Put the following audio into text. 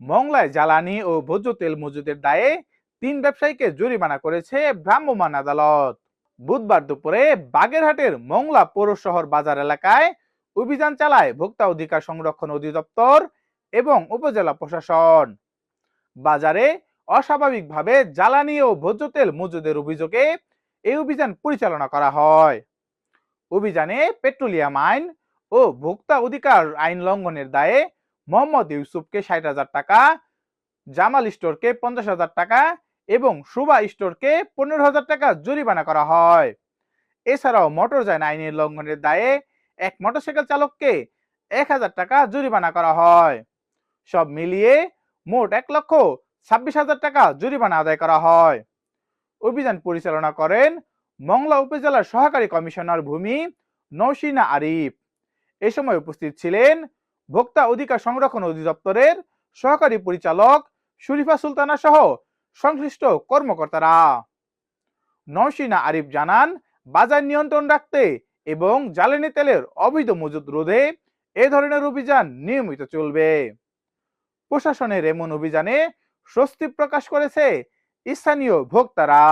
মংলায় জ্বালানি ও ভোজ্য তেল মজুদের দায়ে 3 ব্যবসায়ীকে জরিমানা করেছে ভ্রাম্যমাণ আদালত। বুধবার দুপুরে বাগেরহাটের মংলা পৌর শহর বাজার এলাকায় অভিযান চালায় ভোক্তা অধিকার সংরক্ষণ অধিদপ্তর এবং উপজেলা প্রশাসন। বাজারে অস্বাভাবিকভাবে জ্বালানি ও ভোজ্য তেল মজুদের অভিযোগে এই অভিযান পরিচালনা করা হয়। অভিযানে পেট্রোলিয়াম আইন ও ভোক্তা অধিকার আইন লঙ্ঘনের দায়ে মোহাম্মদ ইউসুফকে 60,000 টাকা, জামাল স্টোরকে 50,000 টাকা এবং শুভা স্টোরকে 15,000 টাকা জরিমানা করা হয়। এছাড়াও মোটরযান আইনের লঙ্ঘনের দায়ে এক মোটরসাইকেল চালককে 1,000 টাকা জরিমানা করা হয়। সব মিলিয়ে মোট 1,26,000 টাকা জরিমানা আদায় করা হয়। অভিযান পরিচালনা করেন মংলা উপজেলার সহকারী কমিশনার ভূমি নওশিনা আরিফ। এ সময় উপস্থিত ছিলেন ভোক্তা অধিকার সংরক্ষণ অধিদপ্তরের সহকারী পরিচালক শরীফা সুলতানা সহ সংশ্লিষ্ট কর্মকর্তারা। নওশিনা আরিফ জানান, বাজার নিয়ন্ত্রণ রাখতে এবং জ্বালানি তেলের অবৈধ মজুদ রোধে এ ধরনের অভিযান নিয়মিত চলবে। প্রশাসনের এমন অভিযানে স্বস্তি প্রকাশ করেছে স্থানীয় ভোক্তারা।